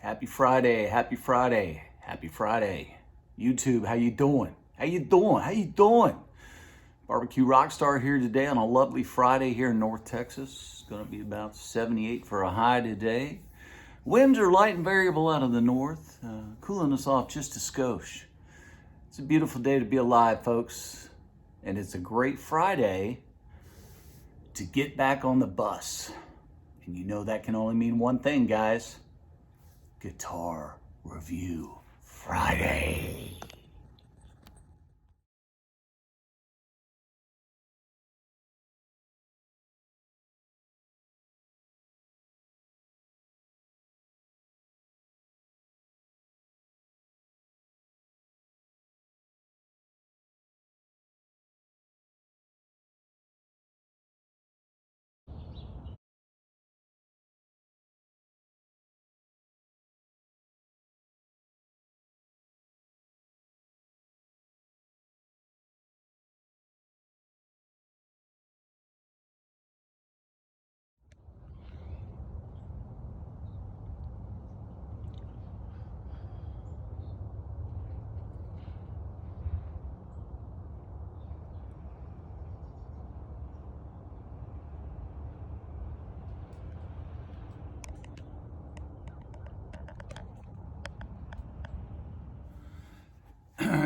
Happy Friday, happy Friday, happy Friday. YouTube, how you doing? How you doing? How you doing? Barbecue Rockstar here today on a lovely Friday here in North Texas. It's going to be about 78 for a high today. Winds are light and variable out of the north, cooling us off just a skosh. It's a beautiful day to be alive, folks. And it's a great Friday to get back on the bus. And you know that can only mean one thing, guys. Guitar Review Friday.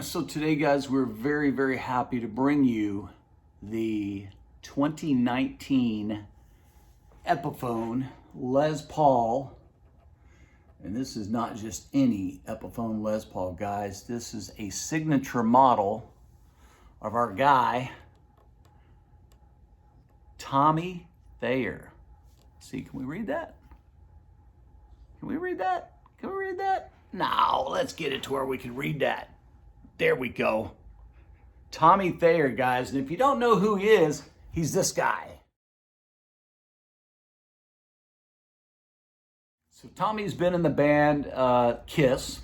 So today, guys, we're very, very happy to bring you the 2019 Epiphone Les Paul. And this is not just any Epiphone Les Paul, guys. This is a signature model of our guy, Tommy Thayer. See, can we read that? Can we read that? Can we read that? No, let's get it to where we can read that. There we go. Tommy Thayer, guys. And if you don't know who he is, he's this guy. So Tommy's been in the band Kiss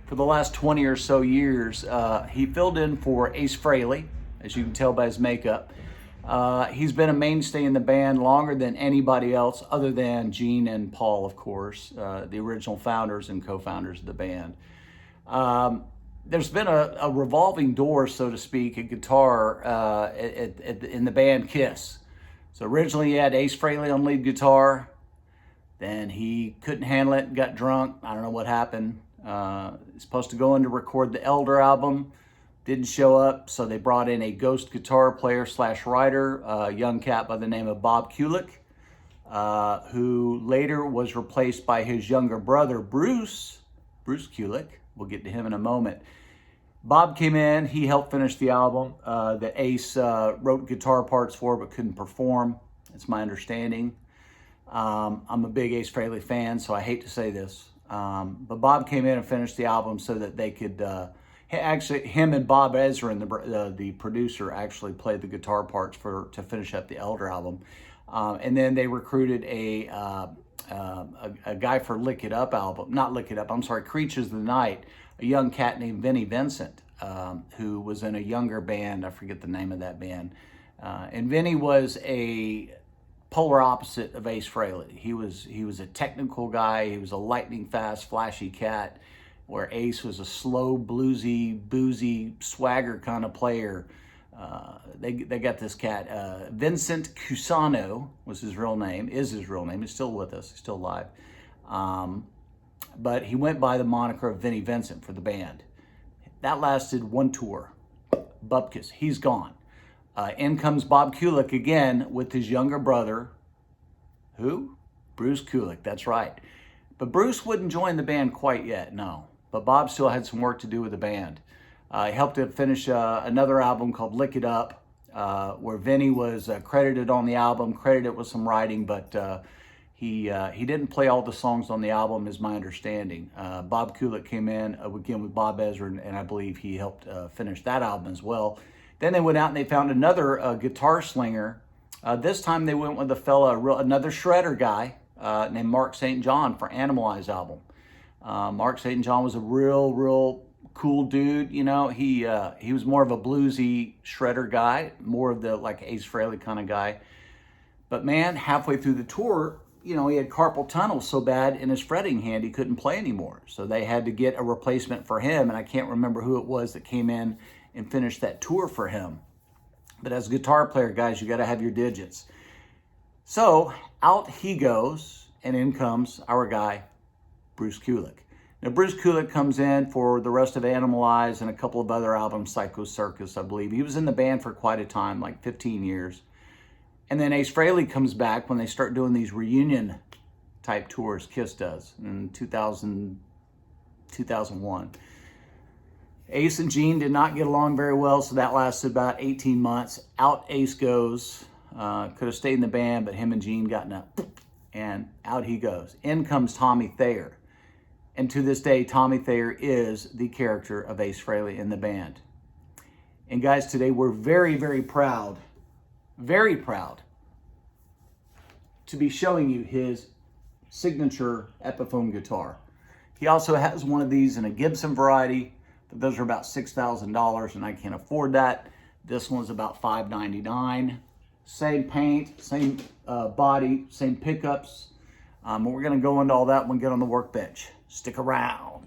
for the last 20 or so years. He filled in for Ace Frehley, as you can tell by his makeup. He's been a mainstay in the band longer than anybody else, other than Gene and Paul, of course, the original founders and co-founders of the band. There's been a revolving door, so to speak, at guitar in the band Kiss. So originally he had Ace Frehley on lead guitar. Then he couldn't handle it, got drunk. I don't know what happened. He's supposed to go in to record the Elder album. Didn't show up, so they brought in a ghost guitar player / writer, a young cat by the name of Bob Kulick, who later was replaced by his younger brother, Bruce Kulick. We'll get to him in a moment. Bob came in, he helped finish the album that Ace wrote guitar parts for but couldn't perform. That's my understanding. I'm a big Ace Frehley fan, so I hate to say this. But Bob came in and finished the album so that they could, actually, him and Bob Ezrin, the producer, actually played the guitar parts to finish up the Elder album. And then they recruited a guy for Lick It Up album, not Lick It Up, I'm sorry, Creatures of the Night, a young cat named Vinnie Vincent, who was in a younger band. I forget the name of that band. And Vinnie was a polar opposite of Ace Frehley. He was a technical guy. He was a lightning fast, flashy cat, where Ace was a slow, bluesy, boozy, swagger kind of player. They got this cat, Vincent Cusano was his real name, is his real name. He's still with us, he's still alive. But he went by the moniker of Vinnie Vincent for the band. That lasted one tour. Bupkis, he's gone. In comes Bob Kulick again with his younger brother. Who? Bruce Kulick, that's right. But Bruce wouldn't join the band quite yet, no. But Bob still had some work to do with the band. He helped to finish another album called Lick It Up, where Vinnie was credited on the album, credited with some writing, but he didn't play all the songs on the album, is my understanding. Bob Kulick came in, again with Bob Ezrin, and I believe he helped finish that album as well. Then they went out and they found another guitar slinger. This time they went with another shredder guy named Mark St. John for Animalize album. Mark St. John was a real cool dude. You know, he was more of a bluesy shredder guy, more of the like Ace Frehley kind of guy. But man, halfway through the tour, you know, he had carpal tunnel so bad in his fretting hand he couldn't play anymore. So they had to get a replacement for him, and I can't remember who it was that came in and finished that tour for him. But as a guitar player, guys, you got to have your digits. So out he goes, and in comes our guy, Bruce Kulick. Now, Bruce Kulick comes in for the rest of Animalize and a couple of other albums, Psycho Circus, I believe. He was in the band for quite a time, like 15 years. And then Ace Frehley comes back when they start doing these reunion type tours, Kiss does, in 2001. Ace and Gene did not get along very well, so that lasted about 18 months. Out Ace goes. Could have stayed in the band, but him and Gene got up, and out he goes. In comes Tommy Thayer. And to this day, Tommy Thayer is the character of Ace Frehley in the band. And guys, today we're very, very proud to be showing you his signature Epiphone guitar. He also has one of these in a Gibson variety, but those are about $6,000 and I can't afford that. This one's about $599. Same paint, same body, same pickups. We're gonna go into all that when we get on the workbench. Stick around.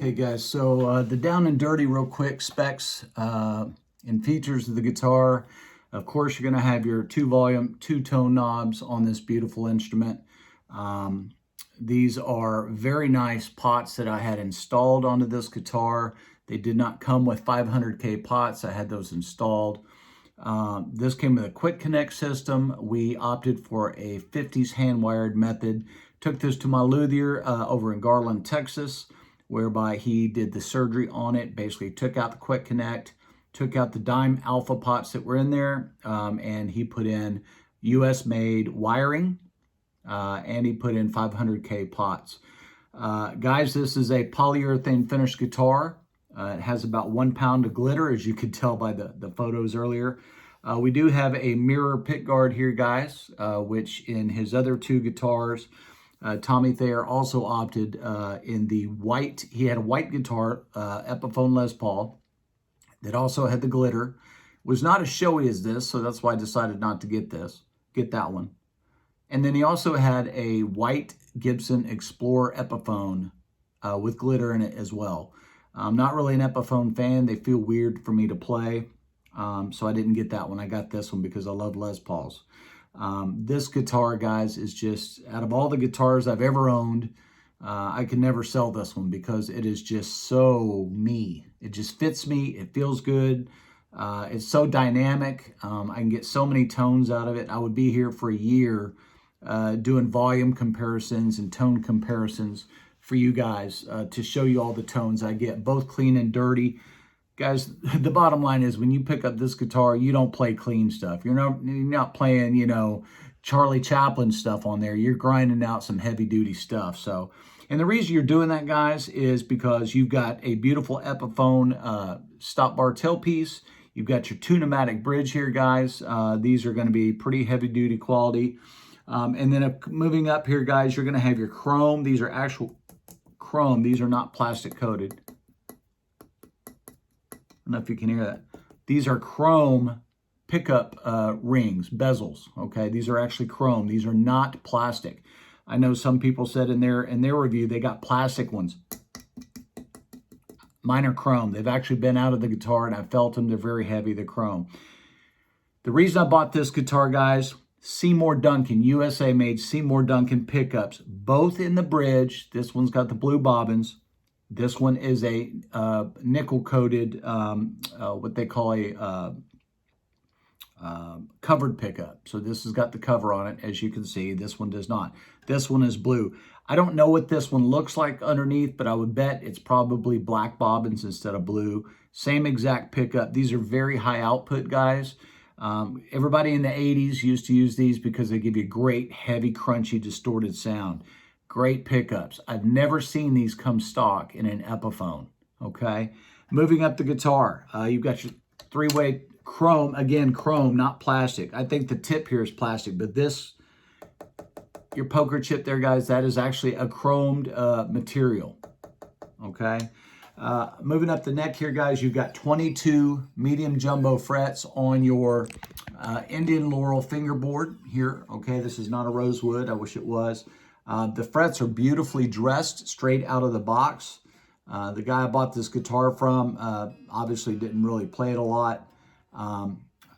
Okay guys, so the down and dirty real quick specs and features of the guitar. Of course, you're gonna have your 2-volume, 2-tone knobs on this beautiful instrument. These are very nice pots that I had installed onto this guitar. They did not come with 500K pots. I had those installed. This came with a quick connect system. We opted for a 50s hand-wired method. Took this to my luthier over in Garland, Texas, whereby he did the surgery on it, basically took out the quick connect, took out the dime alpha pots that were in there, and he put in US made wiring, and he put in 500K pots. Guys, this is a polyurethane finished guitar. It has about 1 pound of glitter, as you could tell by the photos earlier. We do have a mirror pickguard here, guys, which in his other 2 guitars, Tommy Thayer also opted in the white. He had a white guitar, Epiphone Les Paul, that also had the glitter. Was not as showy as this, so that's why I decided not to get that one. And then he also had a white Gibson Explorer Epiphone with glitter in it as well. I'm not really an Epiphone fan. They feel weird for me to play, so I didn't get that one. I got this one because I love Les Pauls. This guitar, guys, is just, out of all the guitars I've ever owned, I could never sell this one because it is just so me. It just fits me. It feels good. It's so dynamic. I can get so many tones out of it. I would be here for a year doing volume comparisons and tone comparisons for you guys to show you all the tones I get, both clean and dirty. Guys, the bottom line is when you pick up this guitar, you don't play clean stuff. You're not playing, you know, Charlie Chaplin stuff on there. You're grinding out some heavy duty stuff. So, and the reason you're doing that, guys, is because you've got a beautiful Epiphone stop bar tailpiece. You've got your two-pneumatic bridge here, guys. These are going to be pretty heavy duty quality. And then moving up here, guys, you're going to have your chrome. These are actual chrome. These are not plastic coated. I don't know if you can hear that. These are chrome pickup rings, bezels, okay? These are actually chrome. These are not plastic. I know some people said in their review they got plastic ones. Mine are chrome. They've actually been out of the guitar, and I felt them. They're very heavy. They're chrome. The reason I bought this guitar, guys, Seymour Duncan, USA made Seymour Duncan pickups, both in the bridge. This one's got the blue bobbins. This one is a nickel-coated, what they call a covered pickup. So this has got the cover on it, as you can see. This one does not. This one is blue. I don't know what this one looks like underneath, but I would bet it's probably black bobbins instead of blue. Same exact pickup. These are very high output, guys. Everybody in the 80s used to use these because they give you great, heavy, crunchy, distorted sound. Great pickups. I've never seen these come stock in an Epiphone, okay? Moving up the guitar, you've got your three-way chrome. Again, chrome, not plastic. I think the tip here is plastic, but this, your poker chip there, guys, that is actually a chromed material, okay? Moving up the neck here, guys, you've got 22 medium jumbo frets on your Indian Laurel fingerboard here, okay? This is not a rosewood. I wish it was. The frets are beautifully dressed straight out of the box. The guy I bought this guitar from obviously didn't really play it a lot.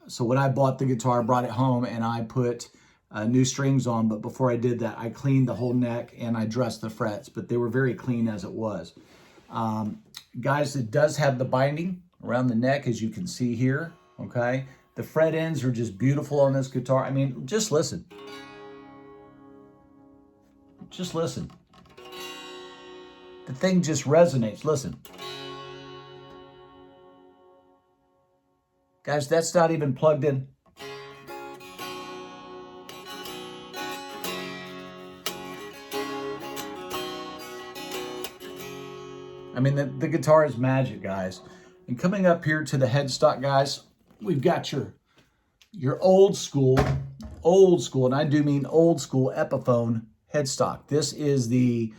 So when I bought the guitar, I brought it home and I put new strings on. But before I did that, I cleaned the whole neck and I dressed the frets. But they were very clean as it was. Guys, it does have the binding around the neck, as you can see here. Okay, the fret ends are just beautiful on this guitar. I mean, just listen. Just listen. The thing just resonates. Listen. Guys, that's not even plugged in. I mean, the guitar is magic, guys. And coming up here to the headstock, guys, we've got your old school, and I do mean old school Epiphone headstock. This is the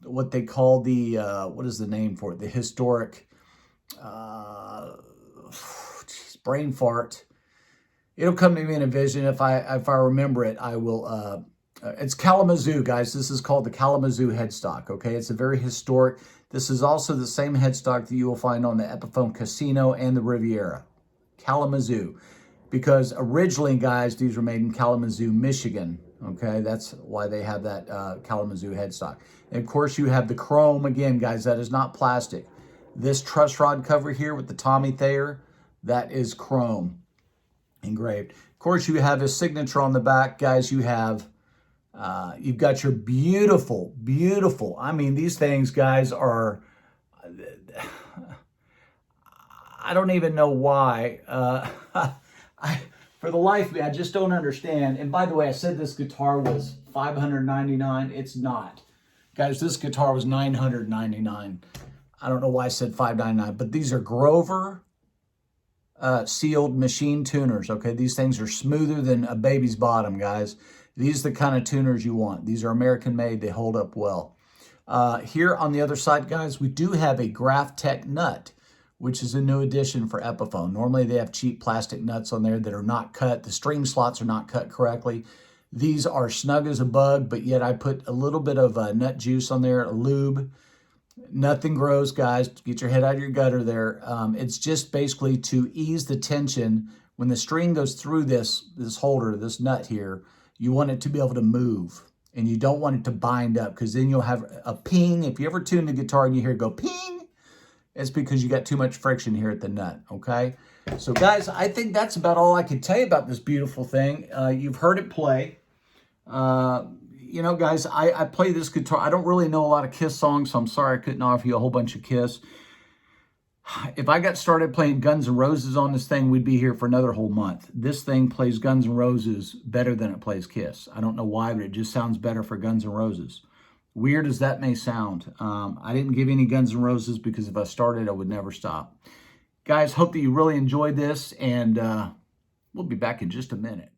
what they call the what is the name for it? The historic brain fart. It'll come to me in a vision. If I remember it, I will. It's Kalamazoo, guys. This is called the Kalamazoo headstock. Okay, it's a very historic. This is also the same headstock that you will find on the Epiphone Casino and the Riviera. Kalamazoo, because originally, guys, these were made in Kalamazoo, Michigan. Okay, that's why they have that Kalamazoo headstock. And of course, you have the chrome. Again, guys, that is not plastic. This truss rod cover here with the Tommy Thayer, that is chrome engraved. Of course, you have his signature on the back, guys. You have, you've got your beautiful, beautiful. I mean, these things, guys, are. I don't even know why. For the life of me, I just don't understand. And by the way, I said this guitar was $599. It's not. Guys, this guitar was $999. I don't know why I said $599, but these are Grover sealed machine tuners, okay? These things are smoother than a baby's bottom, guys. These are the kind of tuners you want. These are American made. They hold up well. Here on the other side, guys, we do have a Graphtec nut, which is a new addition for Epiphone. Normally they have cheap plastic nuts on there that are not cut. The string slots are not cut correctly. These are snug as a bug, but yet I put a little bit of nut juice on there, a lube. Nothing gross, guys. Get your head out of your gutter there. It's just basically to ease the tension. When the string goes through this holder, this nut here, you want it to be able to move. And you don't want it to bind up, because then you'll have a ping. If you ever tune the guitar and you hear it go ping, it's because you got too much friction here at the nut, okay? So, guys, I think that's about all I could tell you about this beautiful thing. You've heard it play. You know, guys, I play this guitar. I don't really know a lot of Kiss songs, so I'm sorry I couldn't offer you a whole bunch of Kiss. If I got started playing Guns N' Roses on this thing, we'd be here for another whole month. This thing plays Guns N' Roses better than it plays Kiss. I don't know why, but it just sounds better for Guns N' Roses. Weird as that may sound. I didn't give any Guns N' Roses because if I started, I would never stop. Guys, hope that you really enjoyed this, and we'll be back in just a minute.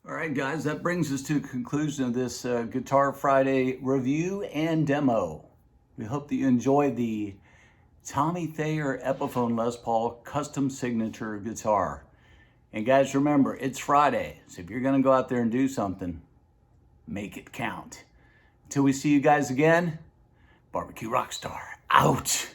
All right, guys, that brings us to the conclusion of this Guitar Friday review and demo. We hope that you enjoyed the Tommy Thayer Epiphone Les Paul custom signature guitar. And guys, remember, it's Friday, so if you're going to go out there and do something, make it count. Until we see you guys again, Barbecue Rockstar out.